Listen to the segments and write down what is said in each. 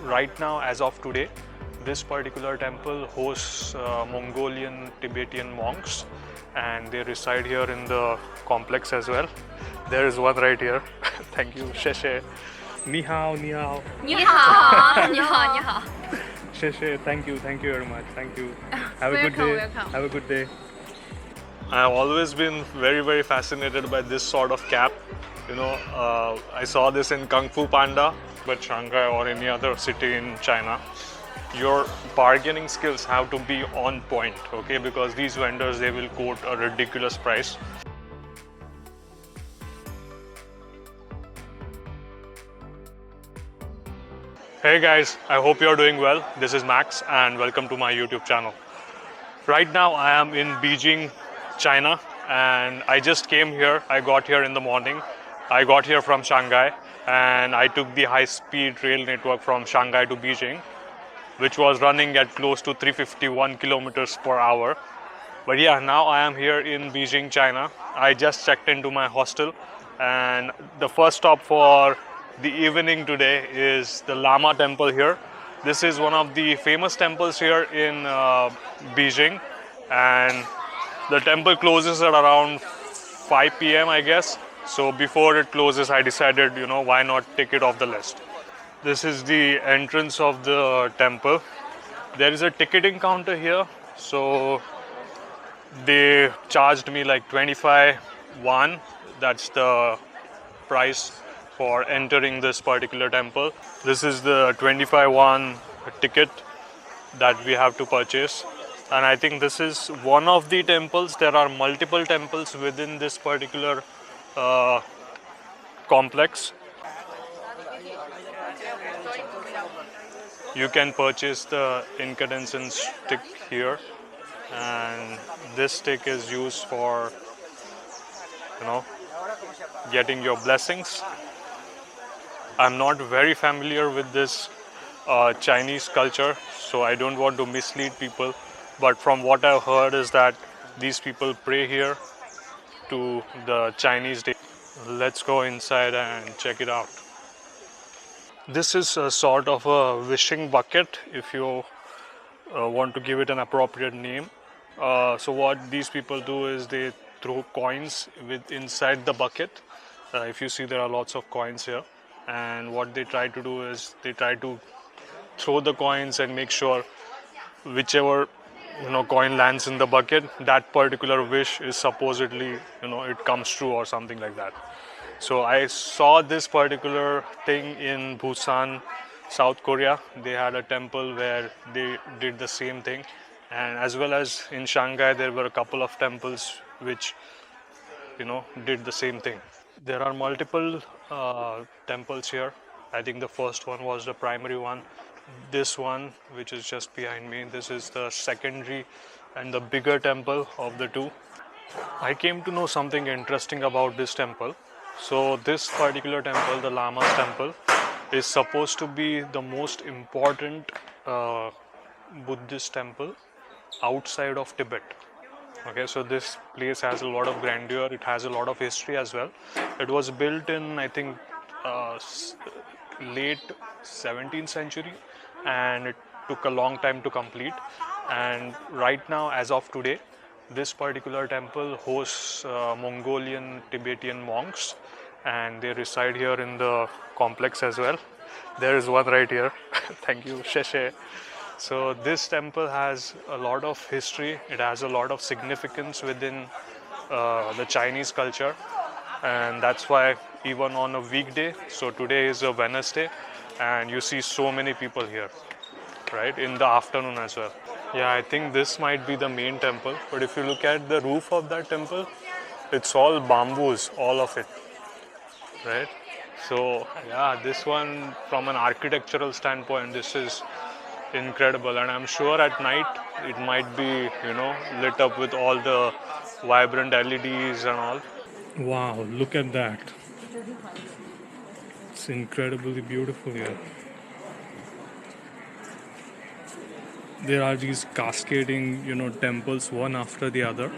right now, as of today, this particular temple hosts Mongolian Tibetan monks, and they reside here in the complex as well. There is one right here. Thank you. Sheshe. Ni hao, ni hao. 你好，你好，你好。 Sheshe. Thank you very much. Thank you. Have a good Welcome, day. welcome. Have a good day. I've always been very fascinated by this sort of cap. I saw this in Kung Fu Panda, but Shanghai or any other city in China. Your bargaining skills have to be on point, okay? Because these vendors, they will quote a ridiculous price. Hey guys, I hope you're doing well. This is Max and welcome to my YouTube channel. Right now I am in Beijing, China, and I just came here. I got here in the morning. I got here from Shanghai and I took the high-speed rail network from Shanghai to Beijing, which was running at close to 351 kilometers per hour. But yeah, now I am here in Beijing, China. I just checked into my hostel, and the first stop for the evening today is the Lama temple here. This is one of the famous temples here in Beijing, and the temple closes at around 5 p.m. I guess. So before it closes, I decided, why not take it off the list. This is the entrance of the temple. There is a ticketing counter here, so they charged me like 25 yuan. That's the price for entering this particular temple. This is the 25 yuan ticket that we have to purchase. And I think this is one of the temples. There are multiple temples within this particular complex. You can purchase the incandescent stick here, and this stick is used for getting your blessings. I'm not very familiar with this Chinese culture, so I don't want to mislead people, but from what I've heard is that these people pray here to the Chinese day. Let's go inside and check it out. This is a sort of a wishing bucket, if you want to give it an appropriate name. So what these people do is they throw coins inside the bucket. If you see, there are lots of coins here, and what they try to do is they try to throw the coins and make sure whichever coin lands in the bucket, that particular wish is supposedly it comes true or something like that. So I saw this particular thing in Busan, South Korea. They had a temple where they did the same thing, and as well as in Shanghai there were a couple of temples which did the same thing. There are multiple temples here. I think the first one was the primary one. This one, which is just behind me, this is the secondary and the bigger temple of the two. I came to know something interesting about this temple. So this particular temple, the Lama's temple, is supposed to be the most important Buddhist temple outside of Tibet. Okay, so this place has a lot of grandeur. It has a lot of history as well. It was built in, I think, late 17th century, and it took a long time to complete. And right now, as of today, this particular temple hosts Mongolian Tibetan monks, and they reside here in the complex as well. There is one right here. Thank you, Sheshe. So this temple has a lot of history. It has a lot of significance within the Chinese culture, and that's why even on a weekday, so today is a Wednesday, and you see so many people here, right, in the afternoon as well. Yeah, I think this might be the main temple, but if you look at the roof of that temple, it's all bamboos, all of it, right? So yeah, this one, from an architectural standpoint, this is incredible, and I'm sure at night it might be lit up with all the vibrant LEDs and all. Wow, look at that. It's incredibly beautiful here. There are these cascading temples, one after the other,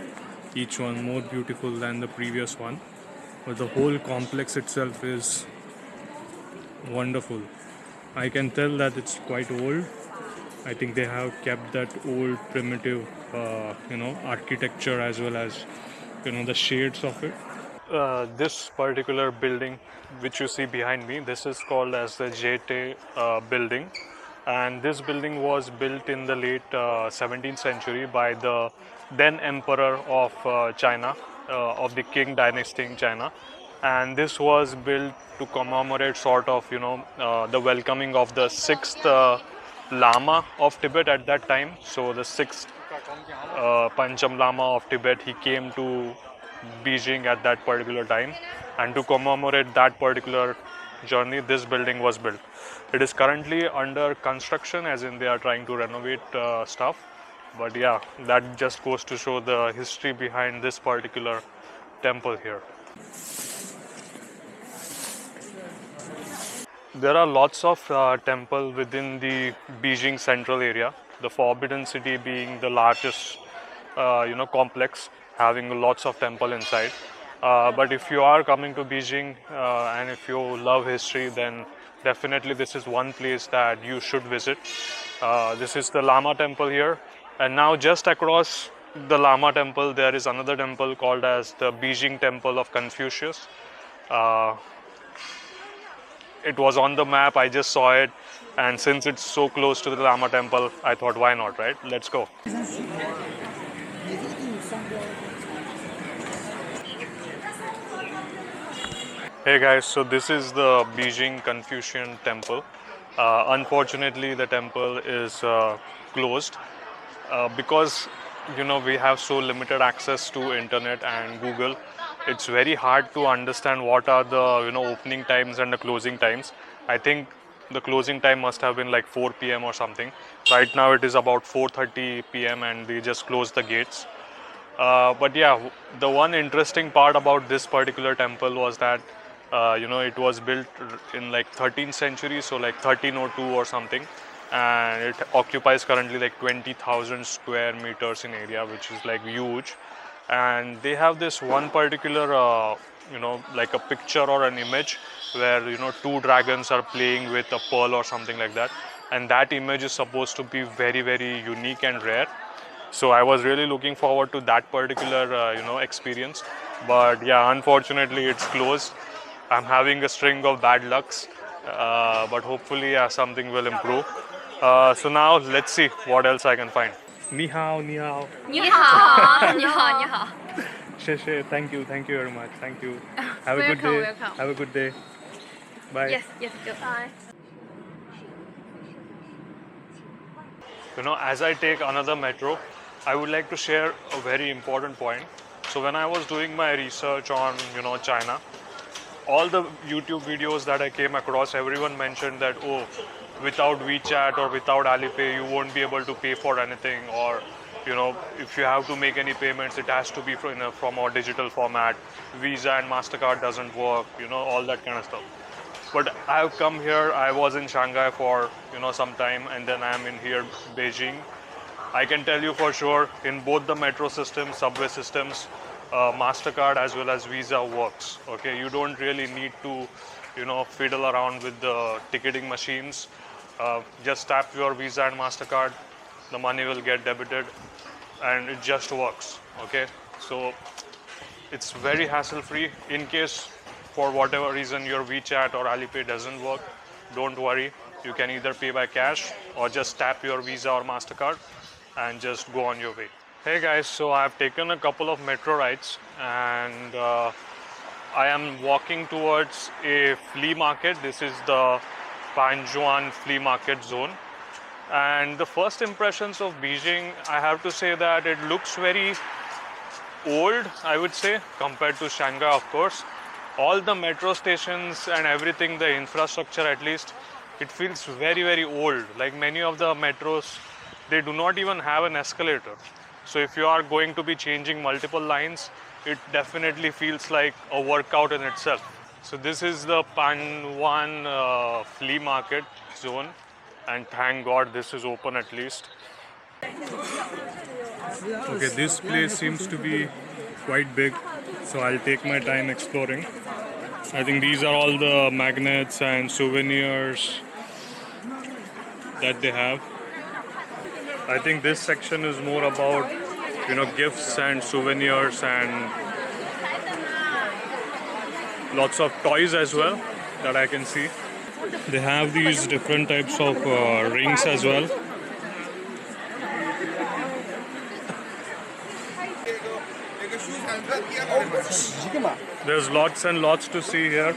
each one more beautiful than the previous one, but the whole complex itself is wonderful. I can tell that it's quite old. I think they have kept that old primitive, architecture as well as, the shades of it. This particular building, which you see behind me, this is called as the Jete building, and this building was built in the late 17th century by the then emperor of China, of the King dynasty in China, and this was built to commemorate sort of the welcoming of the sixth Lama of Tibet at that time. So the sixth Pancham Lama of Tibet, he came to Beijing at that particular time, and to commemorate that particular journey, this building was built. It is currently under construction, as in they are trying to renovate stuff. But yeah, that just goes to show the history behind this particular temple here. There are lots of temple within the Beijing central area. The Forbidden City being the largest, complex, having lots of temple inside. But if you are coming to Beijing and if you love history, then definitely this is one place that you should visit. This is the Lama Temple here, and now just across the Lama Temple, there is another temple called as the Beijing Temple of Confucius. Uh, it was on the map, I just saw it, and since it's so close to the Lama Temple, I thought, why not, right? Let's go. Hey guys, so this is the Beijing Confucian Temple. Unfortunately, the temple is closed because we have so limited access to internet and Google. It's very hard to understand what are the opening times and the closing times. I think the closing time must have been like 4 p.m. or something. Right now it is about 4:30 p.m. and they just closed the gates. But yeah, the one interesting part about this particular temple was that it was built in like 13th century, so like 1302 or something, and it occupies currently like 20,000 square meters in area, which is like huge. And they have this one particular, like a picture or an image where two dragons are playing with a pearl or something like that, and that image is supposed to be very very unique and rare. So I was really looking forward to that particular experience, but yeah, unfortunately it's closed. I'm having a string of bad lucks, but hopefully something will improve. So now let's see what else I can find. Ni hao, ni hao. 你好，你好，你好。Thank you very much. Thank you. Have a good Welcome, day. welcome. Have a good day. Bye. Yes, yes, goodbye. As I take another metro, I would like to share a very important point. So when I was doing my research on China, all the YouTube videos that I came across, everyone mentioned that, oh, without WeChat or without Alipay, you won't be able to pay for anything, or if you have to make any payments, it has to be from a digital format. Visa and Mastercard doesn't work, all that kind of stuff. But I've come here. I was in Shanghai for some time, and then I'm in here Beijing. I can tell you for sure, in both the metro systems, subway systems, Mastercard as well as Visa works. Okay, you don't really need to fiddle around with the ticketing machines. Just tap your Visa and Mastercard, the money will get debited, and it just works. Okay, so it's very hassle free. In case for whatever reason your WeChat or Alipay doesn't work, don't worry, you can either pay by cash or just tap your Visa or Mastercard and just go on your way. Hey guys, so I've taken a couple of metro rides, and I am walking towards a flea market. This is the Panjuan flea market zone, and the first impressions of Beijing, I have to say that it looks very old, I would say, compared to Shanghai, of course. All the metro stations and everything, the infrastructure at least, it feels very very old. Like many of the metros, they do not even have an escalator. So if you are going to be changing multiple lines, it definitely feels like a workout in itself. So this is the Panwan flea market zone, and thank God this is open at least. Okay, this place seems to be quite big, so I'll take my time exploring. I think these are all the magnets and souvenirs that they have. I think this section is more about, gifts and souvenirs and lots of toys as well that I can see. They have these different types of rings as well. There's lots and lots to see here.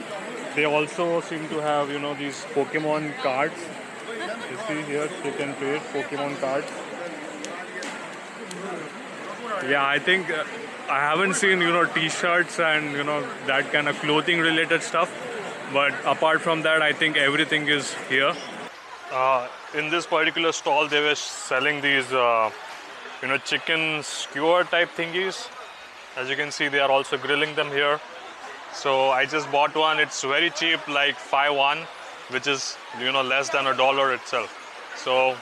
They also seem to have, these Pokemon cards. You see here, you can trade Pokemon cards. Yeah, I think I haven't seen, t-shirts and, that kind of clothing related stuff. But apart from that, I think everything is here. In this particular stall, they were selling these, chicken skewer type thingies. As you can see, they are also grilling them here. So I just bought one. It's very cheap, like 5 won, which is, less than $1 itself. So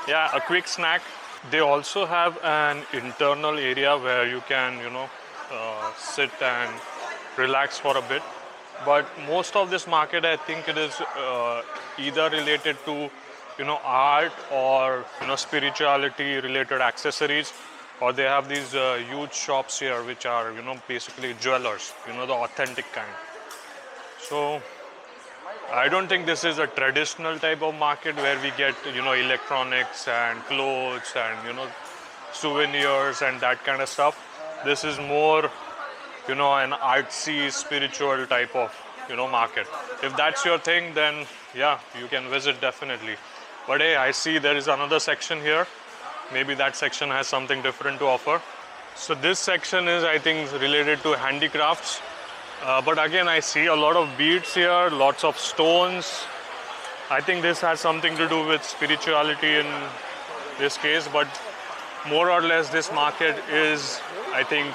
yeah, a quick snack. They also have an internal area where you can, sit and relax for a bit. But most of this market, I think it is either related to, art or, spirituality related accessories, or they have these huge shops here which are, basically jewelers, the authentic kind. So I don't think this is a traditional type of market where we get, electronics and clothes and, souvenirs and that kind of stuff. This is more, an artsy, spiritual type of, market. If that's your thing, then yeah, you can visit definitely. But hey, I see there is another section here. Maybe that section has something different to offer. So this section is, I think, related to handicrafts. But again, I see a lot of beads here, lots of stones. I think this has something to do with spirituality in this case, but more or less this market is, I think,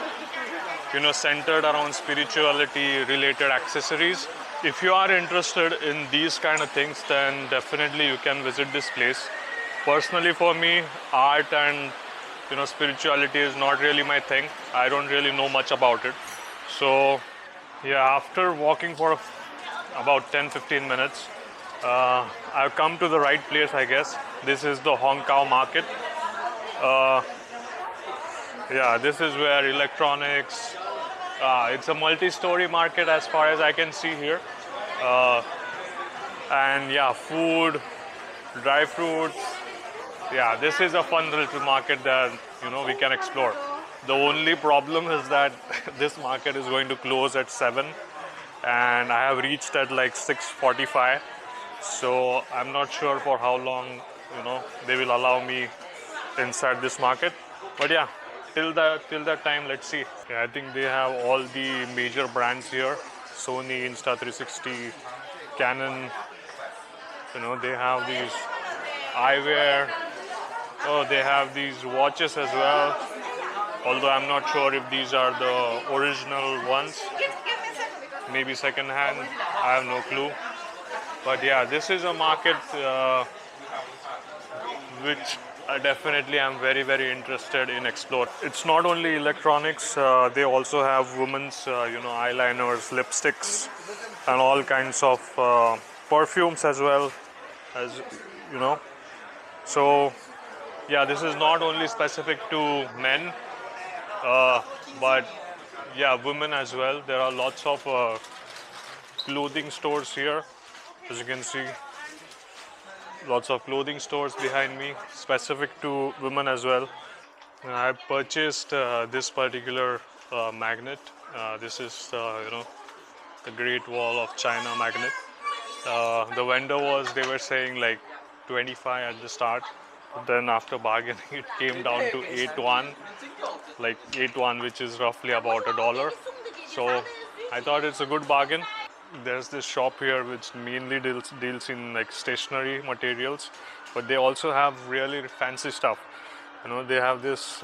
centered around spirituality related accessories. If you are interested in these kind of things, then definitely you can visit this place. Personally, for me, art and spirituality is not really my thing. I don't really know much about it. So yeah, after walking for about 10-15 minutes, I've come to the right place, I guess. This is the Hong Kong market. Yeah, this is where electronics, it's a multi-story market as far as I can see here. And yeah, food, dry fruits. Yeah, this is a fun little market that, we can explore. The only problem is that this market is going to close at 7 and I have reached at like 6:45. So I'm not sure for how long, they will allow me inside this market. But yeah, till that time, let's see. Yeah, I think they have all the major brands here. Sony, Insta360, Canon. They have these eyewear. Oh, they have these watches as well. Although I'm not sure if these are the original ones. Maybe second hand. I have no clue. But yeah, this is a market which I definitely am very, very interested in explore. It's not only electronics. They also have women's, eyeliners, lipsticks, and all kinds of perfumes as well. As so yeah, this is not only specific to men, but yeah, women as well. There are lots of clothing stores here, as you can see. Lots of clothing stores behind me, specific to women as well. And I purchased this particular magnet. This is, the Great Wall of China magnet. The vendor they were saying like 25 at the start. Then after bargaining, it came down to 8 won, like 8 won, which is roughly about $1. So I thought it's a good bargain. There's this shop here which mainly deals in like stationery materials, but they also have really fancy stuff. They have this.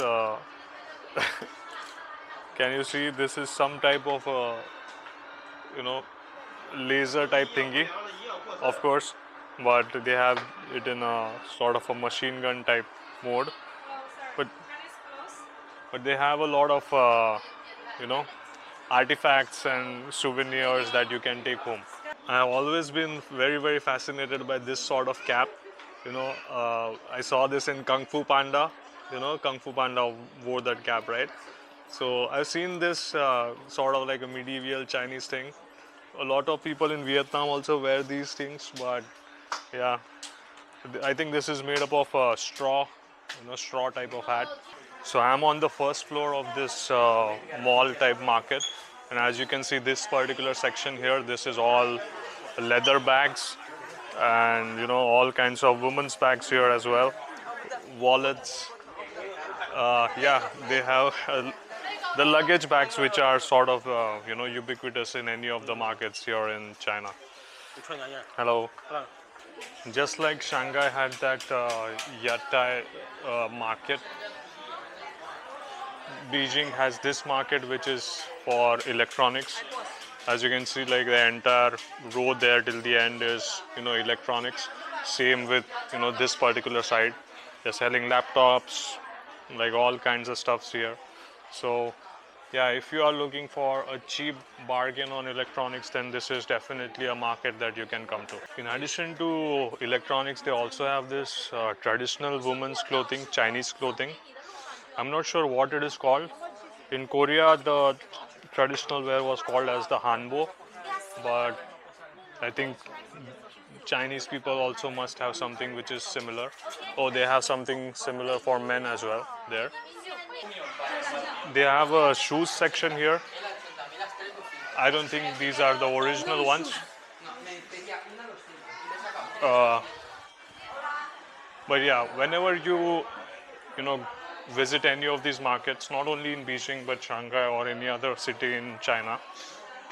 Can you see? This is some type of laser type thingy, of course, but they have it in a sort of a machine gun type mode. But they have a lot of artifacts and souvenirs that you can take home. I have always been very, very fascinated by this sort of cap. I saw this in Kung Fu Panda. Kung Fu Panda wore that cap, right? So I've seen this sort of like a medieval Chinese thing. A lot of people in Vietnam also wear these things, but yeah, I think this is made up of straw, straw type of hat. So I'm on the first floor of this mall type market, and as you can see, this particular section here, this is all leather bags, and all kinds of women's bags here as well, wallets. Yeah, they have the luggage bags, which are sort of ubiquitous in any of the markets here in China. Hello. Just like Shanghai had that Yatai market, Beijing has this market which is for electronics. As you can see, like the entire row there till the end is electronics. Same with this particular side. They're selling laptops, like all kinds of stuffs here. So yeah, if you are looking for a cheap bargain on electronics, then this is definitely a market that you can come to. In addition to electronics, they also have this traditional women's clothing, Chinese clothing. I'm not sure what it is called. In Korea, the traditional wear was called as the hanbo, but I think Chinese people also must have something which is similar. Oh, they have something similar for men as well there. They have a shoes section here. I don't think these are the original ones. Uh, but yeah, whenever you know visit any of these markets, not only in Beijing but Shanghai or any other city in China,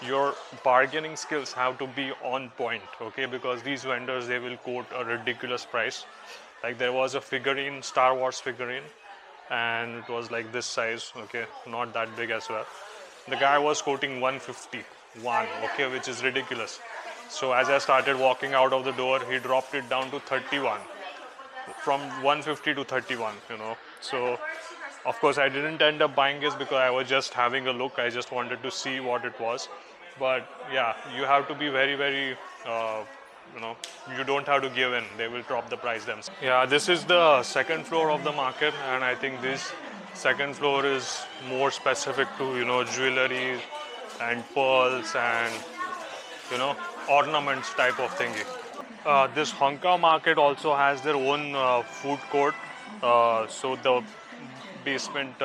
your bargaining skills have to be on point, okay? Because these vendors, they will quote a ridiculous price. Like there was a figurine, Star Wars figurine, and it was like this size, okay, not that big as well. The guy was quoting 151, okay, which is ridiculous. So as I started walking out of the door, he dropped it down to 31, from 150 to 31, So of course I didn't end up buying this because I was just having a look. I just wanted to see what it was. But yeah, you have to be very, very, you don't have to give in. They will drop the price themselves. Yeah, this is the second floor of the market, and I think this second floor is more specific to, jewelry and pearls and, ornaments type of thingy. This Hong Kong market also has their own food court. So the basement,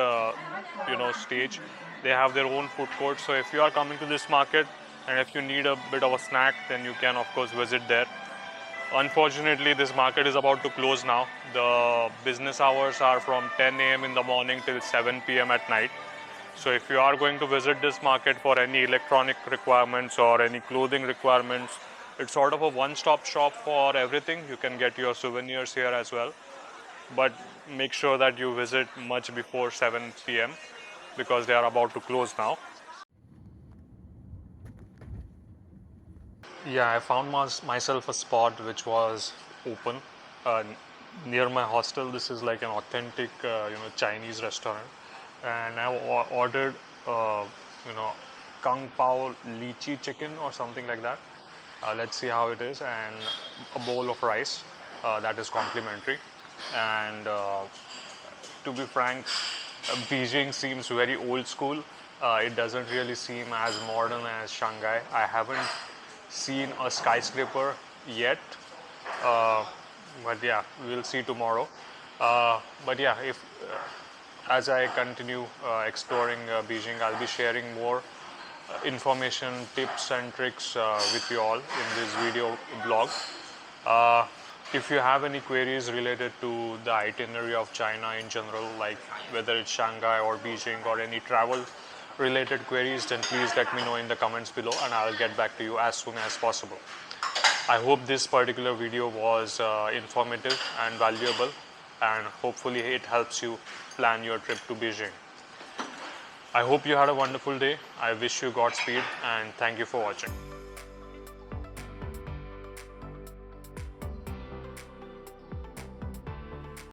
stage, they have their own food court. So if you are coming to this market and if you need a bit of a snack, then you can of course visit there. Unfortunately, this market is about to close now. The business hours are from 10 a.m. in the morning till 7 p.m. at night. So if you are going to visit this market for any electronic requirements or any clothing requirements, it's sort of a one-stop shop for everything. You can get your souvenirs here as well. But make sure that you visit much before 7 p.m. because they are about to close now. Yeah, I found myself a spot which was open uh, near my hostel. This is like an authentic, Chinese restaurant, and I ordered, kung pao lychee chicken or something like that. Let's see how it is, and a bowl of rice that is complimentary. And to be frank, Beijing seems very old school. It doesn't really seem as modern as Shanghai. I haven't seen a skyscraper yet, uh, but yeah, we'll see tomorrow. But yeah, if as I continue exploring Beijing, I'll be sharing more information, tips, and tricks with you all in this video blog. Uh, if you have any queries related to the itinerary of China in general, like whether it's Shanghai or Beijing or any travel related queries, then please let me know in the comments below and I'll get back to you as soon as possible. I hope this particular video was informative and valuable, and hopefully it helps you plan your trip to Beijing. I hope you had a wonderful day. I wish you Godspeed and thank you for watching.